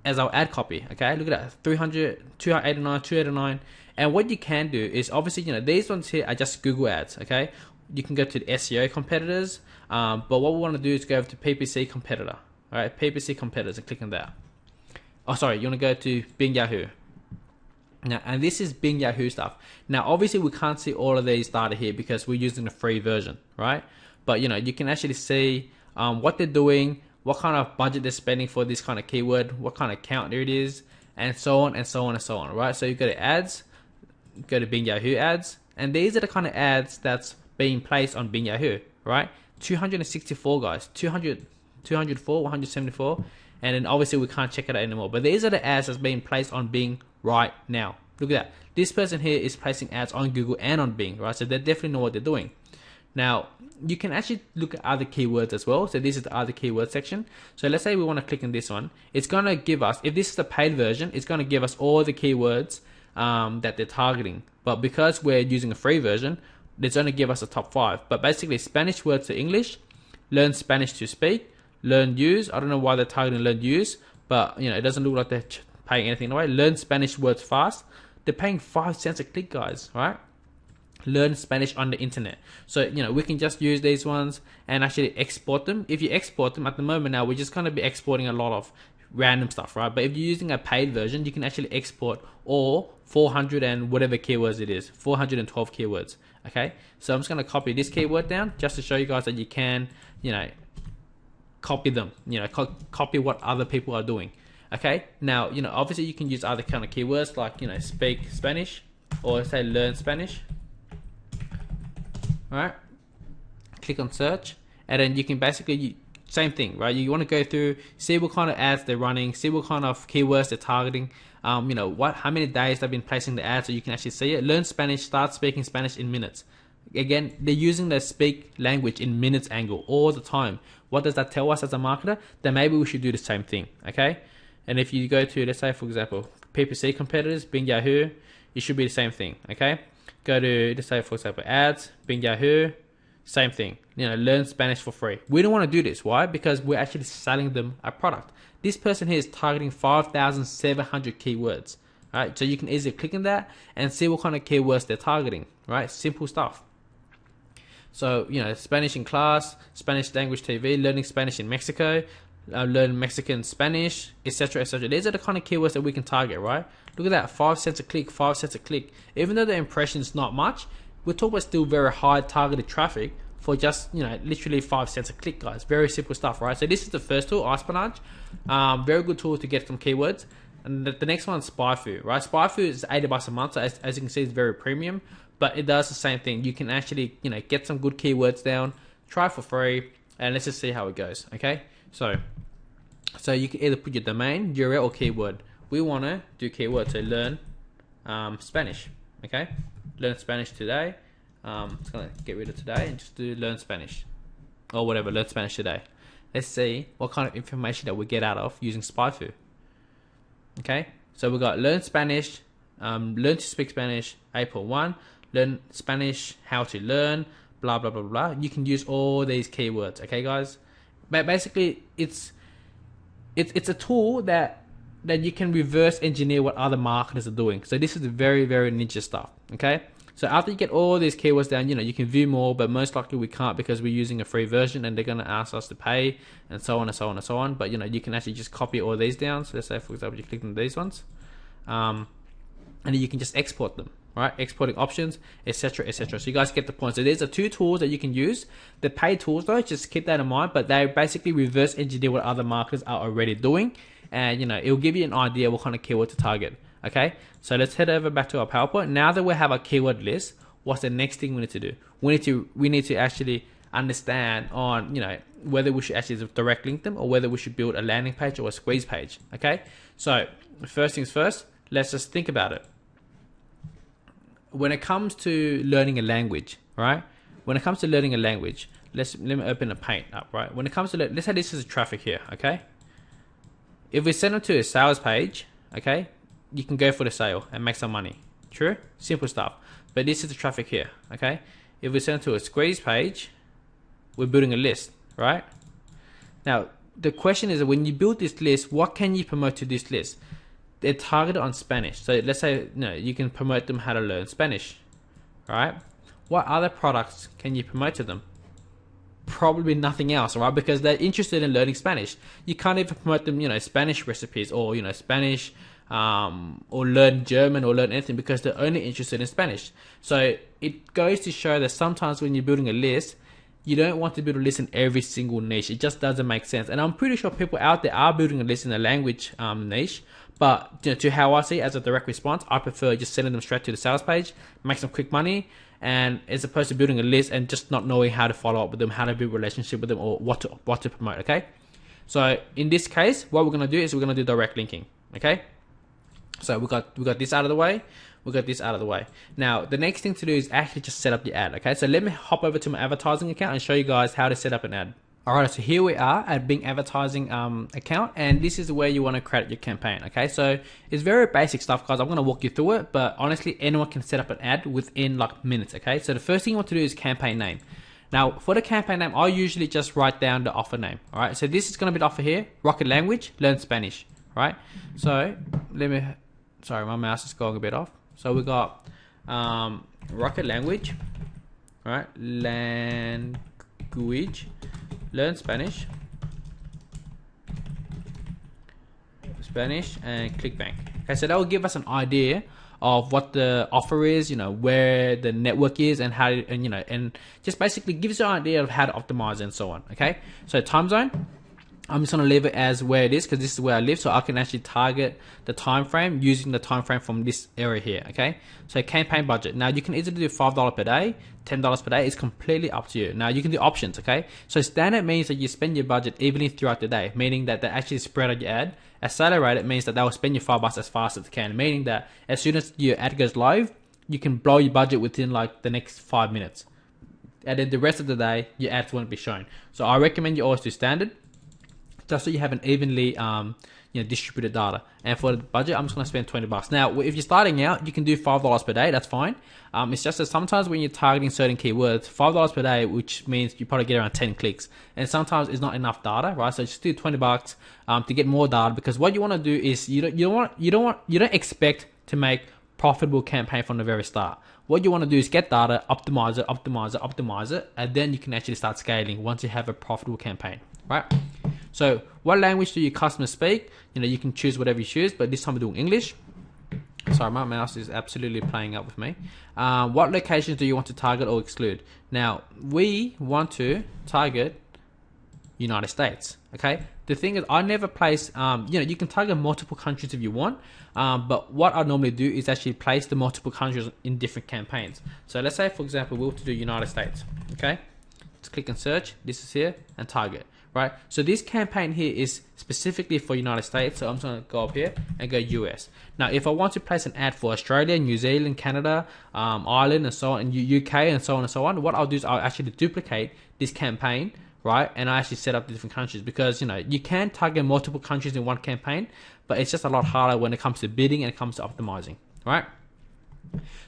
as our ad copy. Okay, look at that, 300, 289, 289. And what you can do is obviously, these ones here are just Google ads. Okay, you can go to the SEO competitors, but what we want to do is go over to PPC competitor. All right, PPC competitors, and click on that. Oh, sorry, you want to go to Bing Yahoo. Now, and this is Bing Yahoo stuff. Now, obviously, we can't see all of these data here because we're using the free version, right? But you can actually see what they're doing, what kind of budget they're spending for this kind of keyword, what kind of count it is, and so on and so on and so on, right? So you go to ads, go to Bing Yahoo ads, and these are the kind of ads that's being placed on Bing Yahoo, right? 264 guys, 204, 174, and then obviously we can't check it out anymore. But these are the ads that's being placed on Bing right now. Look at that. This person here is placing ads on Google and on Bing, right? So they definitely know what they're doing. Now, you can actually look at other keywords as well. So this is the other keyword section. So let's say we want to click on this one. It's going to give us, if this is the paid version, it's going to give us all the keywords that they're targeting. But because we're using a free version, it's only give us a top 5. But basically, Spanish words to English, learn Spanish to speak, learn use. I don't know why they're targeting learn use, but it doesn't look like they're paying anything away. Learn Spanish words fast. They're paying 5 cents a click, guys, right? Learn Spanish on the internet. So, you know, we can just use these ones and actually export them. If you export them at the moment now, we're just going to be exporting a lot of random stuff, right? But if you're using a paid version, you can actually export all 400 and whatever keywords it is, 412 keywords. Okay, so I'm just going to copy this keyword down just to show you guys that you can, you know, copy them, you know, copy what other people are doing. Okay, now, you know, obviously you can use other kind of keywords like, you know, speak Spanish or say learn Spanish. All right, click on search, and then you can basically same thing, right? You want to go through, see what kind of ads they're running, see what kind of keywords they're targeting, you know, how many days they've been placing the ads, so you can actually see it. Learn Spanish, start speaking Spanish in minutes. Again, they're using the speak language in minutes angle all the time. What does that tell us as a marketer? That maybe we should do the same thing, okay? And if you go to, let's say, for example, PPC competitors, Bing, Yahoo, it should be the same thing, okay? Go to, let's say, for example, ads, Bing, Yahoo, same thing. You know, learn Spanish for free. We don't want to do this. Why? Because we're actually selling them a product. This person here is targeting 5,700 keywords, right? So you can easily click on that and see what kind of keywords they're targeting, right? Simple stuff. So, you know, Spanish in class, Spanish language TV, learning Spanish in Mexico, learn Mexican Spanish, etc., etc. These are the kind of keywords that we can target, right? Look at that, 5 cents a click, 5 cents a click. Even though the impression is not much, we're talking about still very high targeted traffic for just, you know, literally 5 cents a click, guys. Very simple stuff, right? So this is the first tool, Espionage. Very good tool to get some keywords. And the next one is SpyFu, right? SpyFu is $80 a month, so as you can see, it's very premium, but it does the same thing. You can actually, you know, get some good keywords down, try for free, and let's just see how it goes, okay? So you can either put your domain, URL, or keyword. We want to do keyword, so learn Spanish, okay? Learn Spanish today. It's gonna get rid of today and just do learn Spanish or whatever, learn Spanish today. Let's see what kind of information that we get out of using SpyFu. Okay, so we got learn Spanish, learn to speak Spanish, April 1, learn Spanish, how to learn, blah blah blah blah. You can use all these keywords, okay guys? But basically it's a tool that you can reverse engineer what other marketers are doing. So this is very, very ninja stuff, okay? So after you get all these keywords down, you know, you can view more, but most likely we can't because we're using a free version and they're going to ask us to pay and so on and so on and so on. But, you know, you can actually just copy all these down. So let's say, for example, you click on these ones, and then you can just export them, right? Exporting options, etc., etc. So you guys get the point. So these are two tools that you can use. The paid tools though, just keep that in mind, but they basically reverse engineer what other marketers are already doing. And, you know, it'll give you an idea what kind of keyword to target. Okay, so let's head over back to our PowerPoint. Now that we have our keyword list, what's the next thing we need to do? We need to actually understand on, you know, whether we should actually direct link them or whether we should build a landing page or a squeeze page. Okay, so first things first, let's just think about it. When it comes to learning a language, right? When it comes to learning a language, let me open a Paint up, right? When it comes to, let's say this is traffic here, okay? If we send them to a sales page, okay, you can go for the sale and make some money. True? Simple stuff. But this is the traffic here, okay? If we send it to a squeeze page, we're building a list, right? Now, the question is that when you build this list, what can you promote to this list? They're targeted on Spanish. So let's say, you can promote them how to learn Spanish, right? What other products can you promote to them? Probably nothing else, right? Because they're interested in learning Spanish. You can't even promote them, Spanish recipes or, Spanish, or learn German or learn anything because they're only interested in Spanish. So it goes to show that sometimes when you're building a list, you don't want to build a list in every single niche. It just doesn't make sense. And I'm pretty sure people out there are building a list in the language niche. But to how I see it as a direct response, I prefer just sending them straight to the sales page, make some quick money, and as opposed to building a list and just not knowing how to follow up with them, how to build a relationship with them, or what to promote. Okay. So in this case, what we're gonna do is we're gonna do direct linking. Okay. So we got this out of the way. We got this out of the way. Now the next thing to do is actually just set up the ad. Okay. So let me hop over to my advertising account and show you guys how to set up an ad. Alright, so here we are at Bing advertising account, and this is where you want to create your campaign. Okay, so it's very basic stuff, guys. I'm going to walk you through it, but honestly, anyone can set up an ad within like minutes. Okay, so the first thing you want to do is campaign name. Now for the campaign name, I usually just write down the offer name. Alright, so this is going to be the offer here: Rocket Language, learn Spanish. right? So sorry, my mouse is going a bit off. So we got rocket language, right? Language, learn Spanish, and ClickBank. Okay, so that will give us an idea of what the offer is, where the network is, and how, and just basically gives you an idea of how to optimize and so on. Okay, so time zone, I'm just going to leave it as where it is because this is where I live, so I can actually target the time frame using the time frame from this area here. Okay, so campaign budget. Now you can easily do $5 per day, $10 per day. It's completely up to you. Now you can do options. Okay, so standard means that you spend your budget evenly throughout the day, meaning that they actually spread out your ad. Accelerated means that they will spend your $5 as fast as they can, meaning that as soon as your ad goes live, you can blow your budget within like the next 5 minutes, and then the rest of the day your ads won't be shown. So I recommend you always do standard, just so you have an evenly distributed data. And for the budget, I'm just going to spend $20. Now, if you're starting out, you can do $5 per day. That's fine. It's just that sometimes when you're targeting certain keywords, $5 per day, which means you probably get around 10 clicks, and sometimes it's not enough data, right? So just do $20 to get more data, because what you want to do is you don't expect to make profitable campaign from the very start. What you want to do is get data, optimize it, and then you can actually start scaling once you have a profitable campaign, right? So what language do your customers speak? You can choose whatever you choose, but this time we're doing English. Sorry, my mouse is absolutely playing up with me. What locations do you want to target or exclude? Now, we want to target United States. Okay. The thing is, I never place, you can target multiple countries if you want. But what I normally do is actually place the multiple countries in different campaigns. So let's say, for example, we want to do United States. Okay. Let's click and search. This is here, and target. Right, so this campaign here is specifically for United States, so I'm just going to go up here and go US. Now, if I want to place an ad for Australia, New Zealand, Canada, Ireland, and so on, and UK, and so on and so on, what I'll do is I'll actually duplicate this campaign, right, and I actually set up the different countries, because you can target multiple countries in one campaign, but it's just a lot harder when it comes to bidding and it comes to optimizing, right?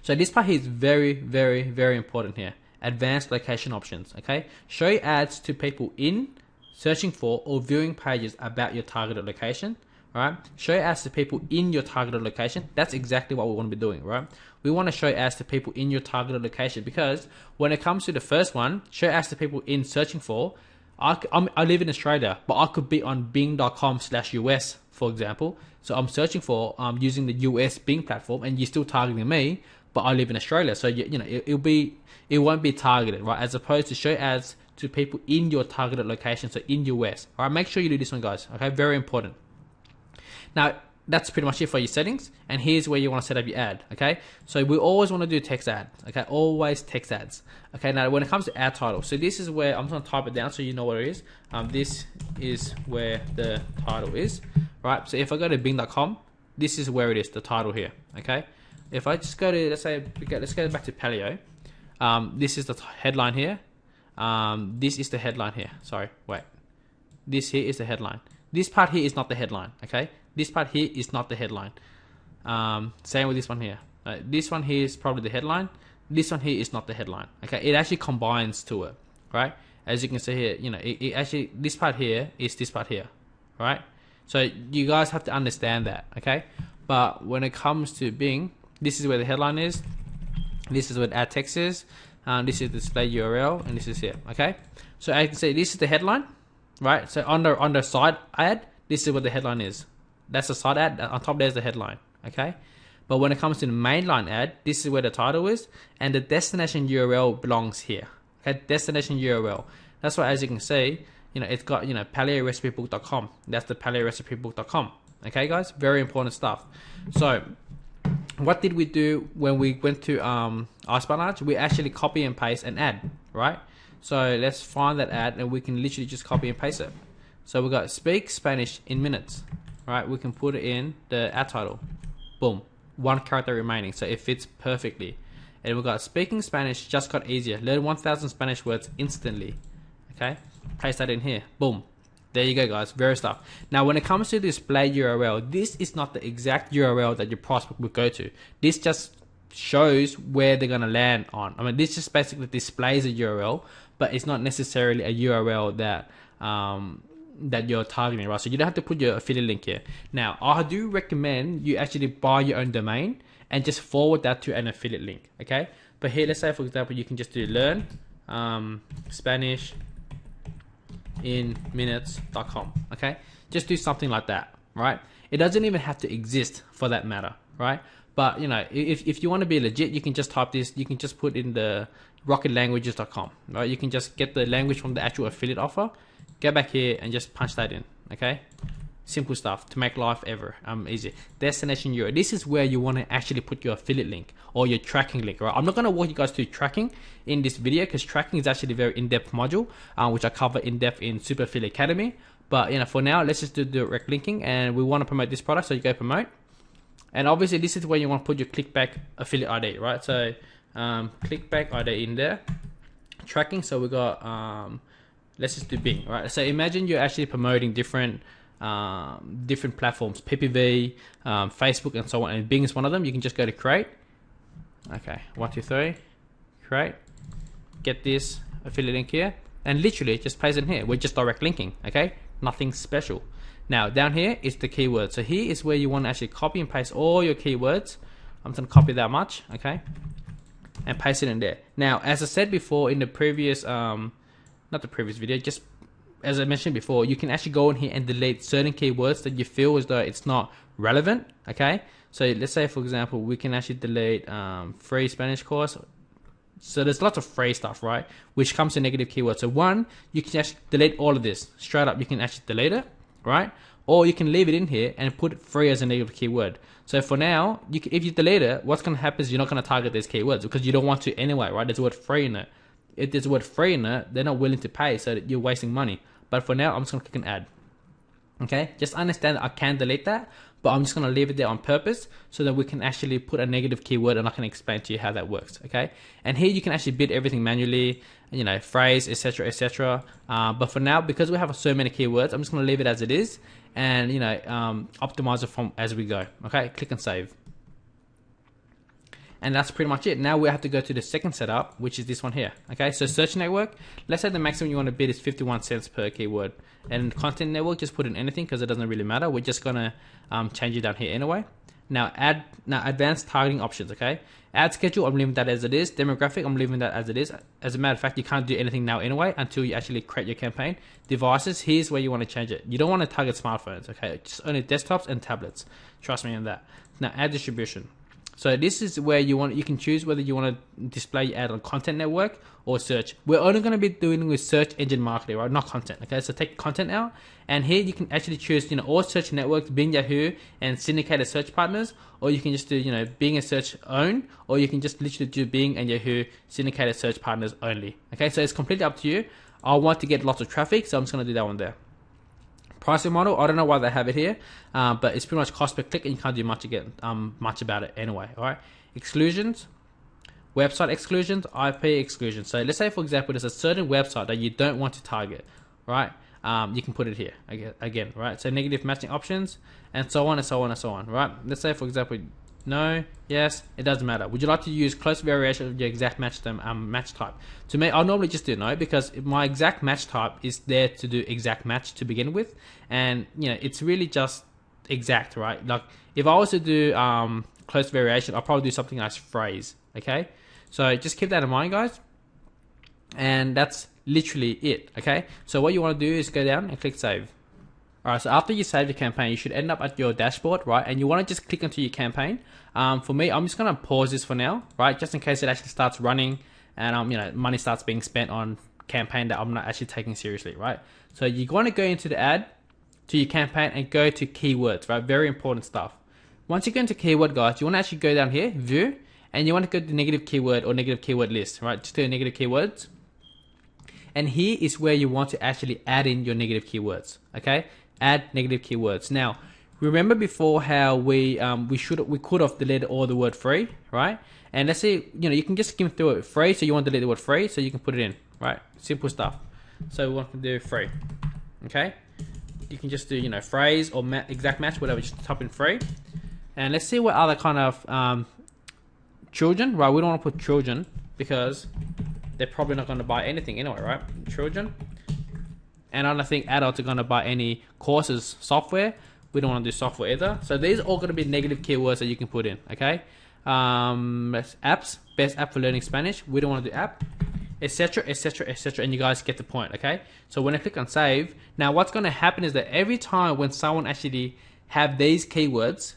So this part here is very, very, very important here. Advanced location options. Okay, show your ads to people in, searching for, or viewing pages about your targeted location. Right, show ads to people in your targeted location. That's exactly what we want to be doing, right? We want to show ads to people in your targeted location, because when it comes to the first one, show ads to people in searching for, I live in Australia, but I could be on bing.com/US, for example. So I'm searching for using the US Bing platform, and you're still targeting me, but I live in Australia. So it won't be targeted, right? As opposed to show ads to people in your targeted location, so in US. All right, make sure you do this one, guys. Okay, very important. Now, that's pretty much it for your settings, and here's where you want to set up your ad. Okay, so we always want to do text ad. Okay, always text ads. Okay, now when it comes to ad title, so this is where I'm just going to type it down so you know what it is. This is where the title is, right? So if I go to bing.com, this is where it is, the title here. Okay, if I just go to, let's go back to Paleo. This is the headline here. This is the headline here. Sorry, wait. This here is the headline. This part here is not the headline. Okay, this part here is not the headline. Same with this one here. This one here is probably the headline. This one here is not the headline. Okay, it actually combines to it, right? As you can see here, it actually, this part here is this part here, right? So you guys have to understand that, okay? But when it comes to Bing, this is where the headline is. This is where the ad text is. This is the display URL, and this is here. Okay, so I can say this is the headline, right? So under side ad, this is what the headline is. That's the side ad. On top there's the headline. Okay, but when it comes to the mainline ad, this is where the title is, and the destination URL belongs here. Okay, destination URL. That's why, as you can see, it's got paleorecipebook.com. That's the paleorecipebook.com. Okay, guys, very important stuff. So what did we do when we went to iSpyLarge? We actually copy and paste an ad, right? So let's find that ad, and we can literally just copy and paste it. So we got speak Spanish in minutes, right? We can put it in the ad title. Boom, 1 character remaining, so it fits perfectly. And we got speaking Spanish just got easier. Learn 1,000 Spanish words instantly. Okay, paste that in here. Boom. There you go, guys. Very stuff. Now, when it comes to display URL, this is not the exact URL that your prospect would go to. This just shows where they're going to land on. I mean, this just basically displays a URL, but it's not necessarily a URL that that you're targeting, right? So you don't have to put your affiliate link here. Now, I do recommend you actually buy your own domain and just forward that to an affiliate link, okay? But here, let's say for example, you can just do learn Spanish in minutes.com, okay? Just do something like that, right? It doesn't even have to exist for that matter, right? But you know, if you want to be legit, you can just type this, you can just put in the rocketlanguages.com, right? You can just get the language from the actual affiliate offer, go back here and just punch that in, okay? Simple stuff to make life ever easy. Destination Euro. This is where you want to actually put your affiliate link or your tracking link, right? I'm not going to walk you guys through tracking in this video because tracking is actually a very in-depth module, which I cover in-depth in Super Affiliate Academy. But you know, for now, let's just do direct linking, and we want to promote this product, so you go promote. And obviously, this is where you want to put your clickback affiliate ID, right? So clickback ID in there, tracking. So we got let's just do Bing, right? So imagine you're actually promoting different platforms, PPV, Facebook, and so on, and Bing is one of them. You can just go to create. Okay, 1, 2, 3, create. Get this affiliate link here, and literally just paste it in here. We're just direct linking, okay? Nothing special. Now down here is the keyword. So here is where you want to actually copy and paste all your keywords. I'm just gonna copy that much, okay, and paste it in there. Now, as I said before in the previous, not the previous video, just as I mentioned before, you can actually go in here and delete certain keywords that you feel as though it's not relevant, okay? So let's say, for example, we can actually delete free Spanish course. So there's lots of free stuff, right? Which comes to negative keywords. So one, you can actually delete all of this. Straight up, you can actually delete it, right? Or you can leave it in here and put free as a negative keyword. So for now, if you delete it, what's going to happen is you're not going to target these keywords because you don't want to anyway, right? There's a word free in it. If there's a word free in it, they're not willing to pay, so that you're wasting money. But for now, I'm just going to click an add. Okay, just understand that I can delete that, but I'm just going to leave it there on purpose so that we can actually put a negative keyword, and I can explain to you how that works. Okay, and here you can actually bid everything manually, you know, phrase, etc., etc. But for now, because we have so many keywords, I'm just going to leave it as it is, and you know, optimize it from as we go. Okay, click and save. And that's pretty much it. Now we have to go to the second setup, which is this one here. Okay, so search network. Let's say the maximum you want to bid is 51 cents per keyword. And content network, just put in anything because it doesn't really matter. We're just gonna change it down here anyway. Now advanced targeting options. Okay, ad schedule, I'm leaving that as it is. Demographic, I'm leaving that as it is. As a matter of fact, you can't do anything now anyway until you actually create your campaign. Devices, here's where you want to change it. You don't want to target smartphones. Okay, just only desktops and tablets. Trust me on that. Now ad distribution. So this is where you can choose whether you want to display your ad on content network or search. We're only going to be doing with search engine marketing, right? Not content. Okay, so take content out, and here you can actually choose, you know, all search networks, Bing, Yahoo, and syndicated search partners, or you can just do, you know, Bing and search own, or you can just literally do Bing and Yahoo syndicated search partners only. Okay, so it's completely up to you. I want to get lots of traffic, so I'm just going to do that one there. Pricing model, I don't know why they have it here, but it's pretty much cost per click, and you can't do much about it anyway. All right, exclusions, website exclusions, IP exclusions. So let's say, for example, there's a certain website that you don't want to target, right? You can put it here again, right? So negative matching options, and so on and so on and so on, right? Let's say, for example, no, yes, it doesn't matter. Would you like to use close variation of your exact match type? To me, I'll normally just do no, because my exact match type is there to do exact match to begin with, and you know, it's really just exact, right? Like if I was to do close variation, I'll probably do something like phrase. Okay, so just keep that in mind, guys, and that's literally it. Okay, so what you want to do is go down and click save. Alright, so after you save your campaign, you should end up at your dashboard, right? And you want to just click onto your campaign. For me, I'm just going to pause this for now, right? Just in case it actually starts running and you know, money starts being spent on campaign that I'm not actually taking seriously, right? So you're going to go into the ad, to your campaign, and go to keywords, right? Very important stuff. Once you go into keyword, guys, you want to actually go down here, view, and you want to go to negative keyword or negative keyword list, right? Just do negative keywords. And here is where you want to actually add in your negative keywords, okay? Add negative keywords. Now, remember before how we could have deleted all the word free, right? And let's say, you know, you can just skim through it. Free, so you want to delete the word free, so you can put it in, right? Simple stuff. So we want to do free, okay? You can just do, you know, phrase or exact match, whatever, just type in free. And let's see what other kind of children, right? We don't want to put children because they're probably not going to buy anything anyway, right? Children. And I don't think adults are going to buy any courses, software. We don't want to do software either. So these are all going to be negative keywords that you can put in, okay? Apps, best app for learning Spanish. We don't want to do app, etc, etc, etc, and you guys get the point, okay? So when I click on save, now what's going to happen is that every time when someone actually have these keywords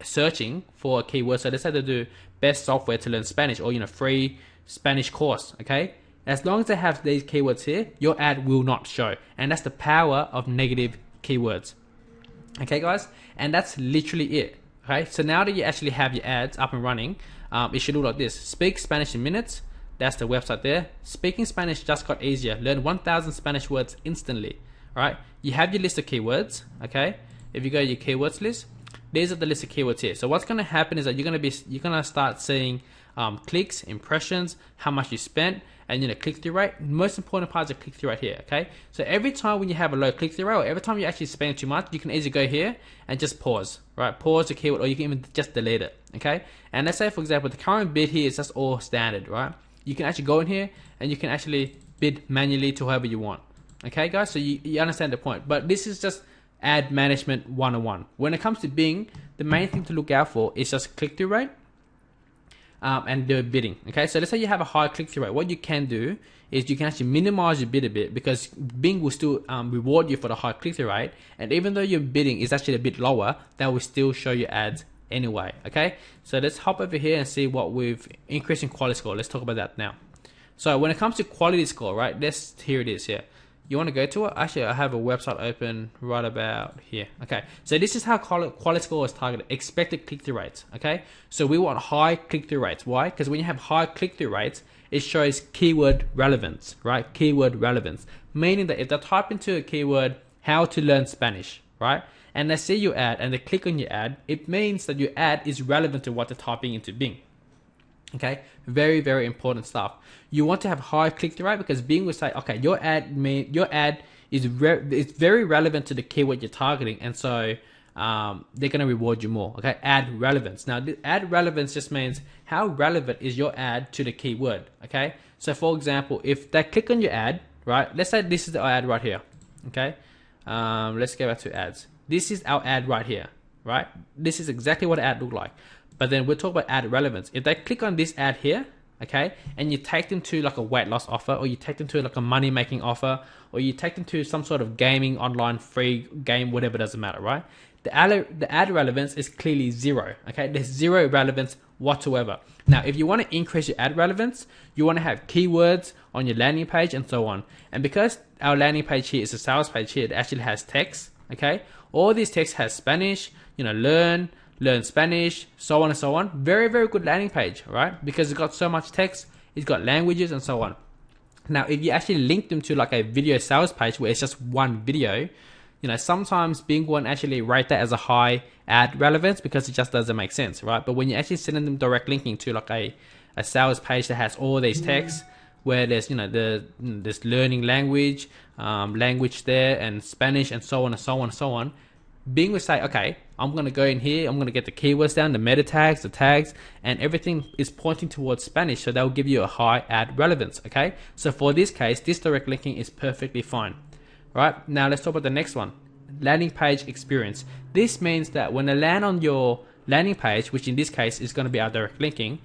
searching for a keyword, so let's say they do best software to learn Spanish, or free Spanish course, okay? As long as they have these keywords here, your ad will not show, and that's the power of negative keywords. Okay, guys, and that's literally it. Okay, so now that you actually have your ads up and running, it should look like this: Speak Spanish in minutes. That's the website there. Speaking Spanish just got easier. Learn 1,000 Spanish words instantly. All right, you have your list of keywords. Okay, if you go to your keywords list, these are the list of keywords here. So what's going to happen is that you're gonna start seeing clicks, impressions, how much you spent, and click-through rate. Most important part is the click-through rate here. Okay, so every time when you have a low click-through rate, or every time you actually spend too much, you can easily go here and just pause. Right, pause the keyword, or you can even just delete it. Okay, and let's say for example the current bid here is just all standard. Right, you can actually go in here and you can actually bid manually to whoever you want. Okay, guys, so you understand the point. But this is just ad management 101. When it comes to Bing, the main thing to look out for is just click-through rate and the bidding. Okay, so let's say you have a high click-through rate. What you can do is you can actually minimize your bid a bit, because Bing will still reward you for the high click-through rate, and even though your bidding is actually a bit lower, that will still show your ads anyway. Okay, so let's hop over here and see what we've increased in quality score. Let's talk about that now. So when it comes to quality score, right, here it is here. You want to go to it. Actually, I have a website open right about here. Okay, so this is how quality score is targeted: expected click-through rates. Okay, so we want high click-through rates. Why? Because when you have high click-through rates, it shows keyword relevance, right? Keyword relevance, meaning that if they type into a keyword how to learn Spanish, right, and they see your ad and they click on your ad, it means that your ad is relevant to what they're typing into Bing. Okay, very, very important stuff. You want to have high click-through rate, because Bing will say, okay, your ad is very relevant to the keyword you're targeting, and so they're going to reward you more. Okay, ad relevance. Now, the ad relevance just means how relevant is your ad to the keyword. Okay, so for example, if they click on your ad, right? Let's say this is the ad right here. Okay, let's go back to ads. This is our ad right here, right? This is exactly what an ad look like. But then we'll talk about ad relevance. If they click on this ad here, okay, and you take them to like a weight loss offer, or you take them to like a money making offer, or you take them to some sort of gaming online free game, whatever, doesn't matter, right? The ad relevance is clearly zero. Okay, there's zero relevance whatsoever. Now, if you want to increase your ad relevance, you want to have keywords on your landing page and so on. And because our landing page here is a sales page here, it actually has text. Okay, all these text has Spanish, learn Spanish, so on and so on. Very, very good landing page, right? Because it's got so much text, it's got languages and so on. Now, if you actually link them to like a video sales page where it's just one video, sometimes Bing won't actually rate that as a high ad relevance, because it just doesn't make sense, right? But when you're actually sending them direct linking to like a sales page that has all these texts, where there's there's learning language, language there, and Spanish and so on and so on and so on, Bing will say, okay, I'm going to go in here, I'm going to get the keywords down, the meta tags, the tags, and everything is pointing towards Spanish, so they'll give you a high ad relevance. Okay, so for this case, this direct linking is perfectly fine. Right, now let's talk about the next one, landing page experience. This means that when they land on your landing page, which in this case is going to be our direct linking,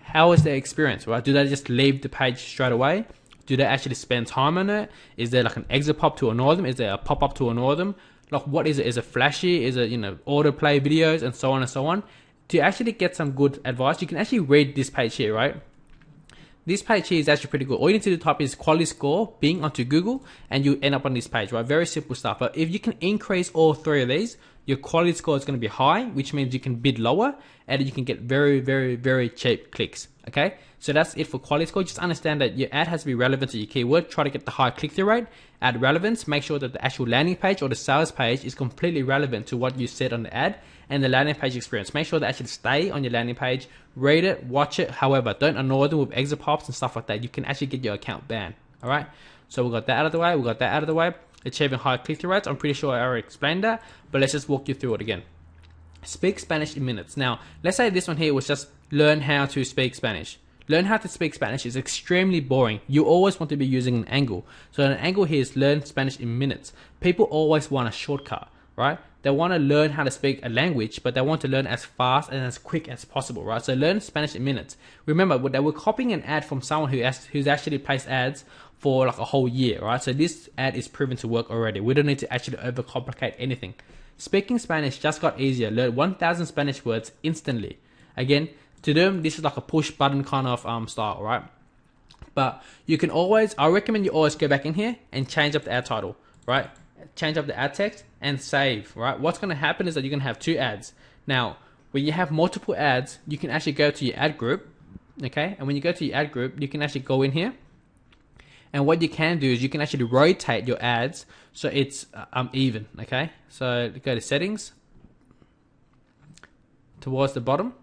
how is their experience, right? Do they just leave the page straight away? Do they actually spend time on it? Is there like an exit pop to annoy them? Is there a pop-up to annoy them? Like, what is it? Is it flashy? Is it, autoplay videos and so on and so on? To actually get some good advice, you can actually read this page here, right? This page here is actually pretty good. All you need to do type is quality score, Bing onto Google, and you end up on this page, right? Very simple stuff. But if you can increase all three of these, your quality score is going to be high, which means you can bid lower and you can get very, very, very cheap clicks. Okay, so that's it for quality score. Just understand that your ad has to be relevant to your keyword. Try to get the high click-through rate. Ad relevance, make sure that the actual landing page or the sales page is completely relevant to what you said on the ad, and the landing page experience. Make sure they actually stay on your landing page, read it, watch it. However, don't annoy them with exit pops and stuff like that. You can actually get your account banned. All right, so we got that out of the way. We got that out of the way. Achieving high click-through rates. I'm pretty sure I already explained that, but let's just walk you through it again. Speak Spanish in minutes. Now, let's say this one here was just learn how to speak Spanish. learn how to speak Spanish is extremely boring. You always want to be using an angle. So an angle here is learn Spanish in minutes. People always want a shortcut, right? They want to learn how to speak a language, but they want to learn as fast and as quick as possible, right? So learn Spanish in minutes. Remember, they were copying an ad from someone who's actually placed ads for like a whole year, right? So this ad is proven to work already. We don't need to actually overcomplicate anything. Speaking Spanish just got easier. Learn 1,000 Spanish words instantly. Again, to them, this is like a push button kind of style, right? But you can always, I recommend you always go back in here and change up the ad title, right? Change up the ad text and save, right? What's going to happen is that you're going to have 2 ads. Now, when you have multiple ads, you can actually go to your ad group, okay? And when you go to your ad group, you can actually go in here. And what you can do is you can actually rotate your ads so it's even, okay? So go to settings, towards the bottom,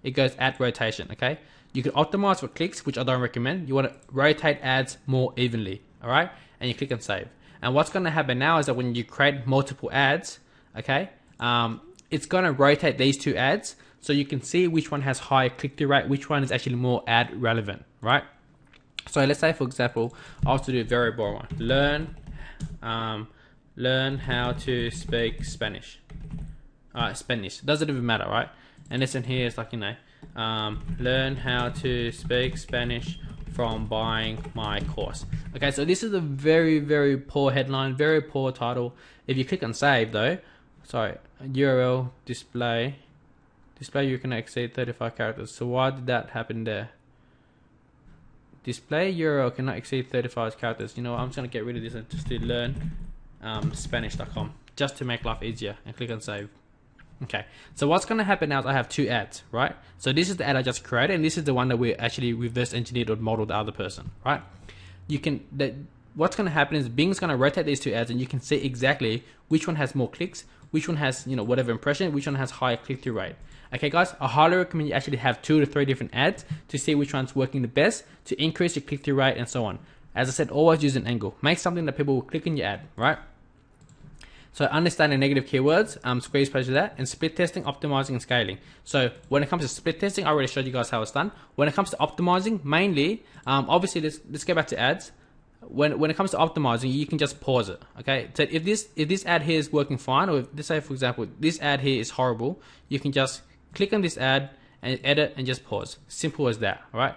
it goes ad rotation, okay? You can optimize for clicks, which I don't recommend. You want to rotate ads more evenly, all right? And you click on save. And what's going to happen now is that when you create multiple ads, okay, it's going to rotate these 2 ads so you can see which one has higher click-through rate, which one is actually more ad relevant, right? So let's say, for example, I was to do a very boring one. Learn how to speak Spanish. Spanish. Doesn't even matter, right? And this in here is like, you know, learn how to speak Spanish from buying my course. Okay, so this is a very, very poor headline, very poor title. If you click on save though, sorry, URL display you can exceed 35 characters. So why did that happen there? Display URL cannot exceed 35 characters. You know what, I'm just gonna get rid of this and just do learn Spanish.com just to make life easier, and click on save. Okay, so what's going to happen now is I have 2 ads, right? So this is the ad I just created, and this is the one that we actually reverse engineered or modeled the other person, right? What's going to happen is Bing's going to rotate these 2 ads, and you can see exactly which one has more clicks, which one has, you know, whatever impression, which one has higher click-through rate. Okay, guys, I highly recommend you actually have 2 to 3 different ads to see which one's working the best to increase your click-through rate and so on. As I said, always use an angle. Make something that people will click on your ad, right? So understanding negative keywords, squeeze page of that, and split testing, optimizing, and scaling. So when it comes to split testing, I already showed you guys how it's done. When it comes to optimizing, mainly, obviously, let's go back to ads. When it comes to optimizing, you can just pause it. Okay, so if this ad here is working fine, or if, let's say for example, this ad here is horrible, you can just click on this ad and edit and just pause. Simple as that, all right?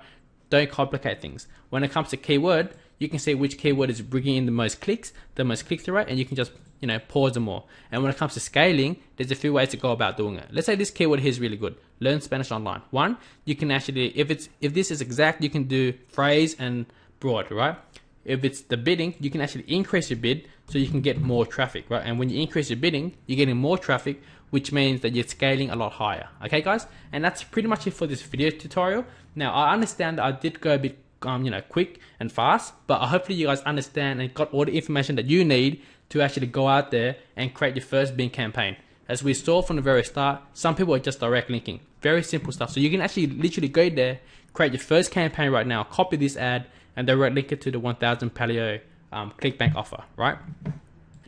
Don't complicate things. When it comes to keyword, you can see which keyword is bringing in the most clicks, the most click-through rate, and you can just, you know, pause them all. And when it comes to scaling, there's a few ways to go about doing it. Let's say this keyword here is really good. Learn Spanish online. One, you can actually, if this is exact, you can do phrase and broad, right? If it's the bidding, you can actually increase your bid so you can get more traffic, right? And when you increase your bidding, you're getting more traffic, which means that you're scaling a lot higher. Okay, guys? And that's pretty much it for this video tutorial. Now, I understand that I did go a bit you know, quick and fast, but hopefully you guys understand and got all the information that you need to actually go out there and create your first Bing campaign. As we saw from the very start, some people are just direct linking. Very simple stuff. So you can actually literally go there, create your first campaign right now, copy this ad, and direct link it to the 1000 Paleo ClickBank offer, right?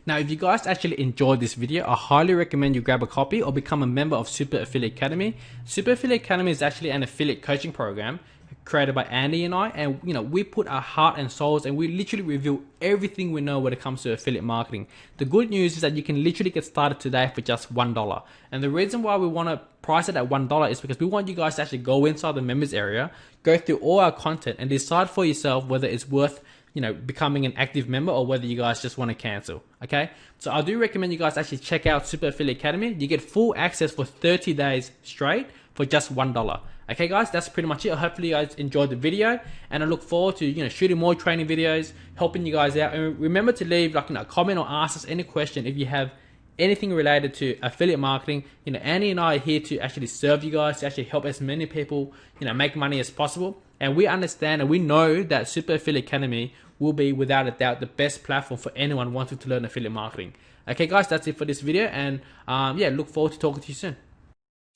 Now, if you guys actually enjoyed this video, I highly recommend you grab a copy or become a member of Super Affiliate Academy. Super Affiliate Academy is actually an affiliate coaching program created by Andy and I, and you know, we put our heart and souls and we literally reveal everything we know when it comes to affiliate marketing. The good news is that you can literally get started today for just $1. And the reason why we want to price it at $1 is because we want you guys to actually go inside the members area, go through all our content and decide for yourself whether it's worth, you know, becoming an active member or whether you guys just want to cancel. Okay, so I do recommend you guys actually check out Super Affiliate Academy. You get full access for 30 days straight for just $1. Okay, guys, that's pretty much it. Hopefully you guys enjoyed the video, and I look forward to, you know, shooting more training videos, helping you guys out. And remember to leave like, you know, a comment or ask us any question if you have anything related to affiliate marketing. You know, Andy and I are here to actually serve you guys, to actually help as many people, you know, make money as possible. And we understand and we know that Super Affiliate Academy will be, without a doubt, the best platform for anyone wanting to learn affiliate marketing. Okay, guys, that's it for this video, and yeah, look forward to talking to you soon.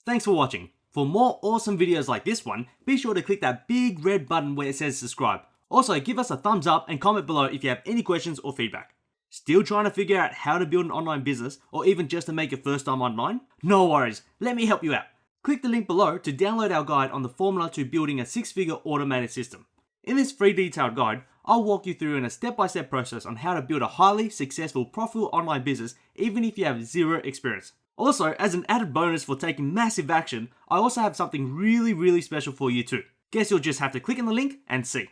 Thanks for watching. For more awesome videos like this one, be sure to click that big red button where it says subscribe. Also, give us a thumbs up and comment below if you have any questions or feedback. Still trying to figure out how to build an online business, or even just to make your first time online? No worries, let me help you out. Click the link below to download our guide on the formula to building a six-figure automated system. In this free detailed guide, I'll walk you through in a step-by-step process on how to build a highly successful, profitable online business even if you have zero experience. Also, as an added bonus for taking massive action, I also have something really special for you too. Guess you'll just have to click on the link and see.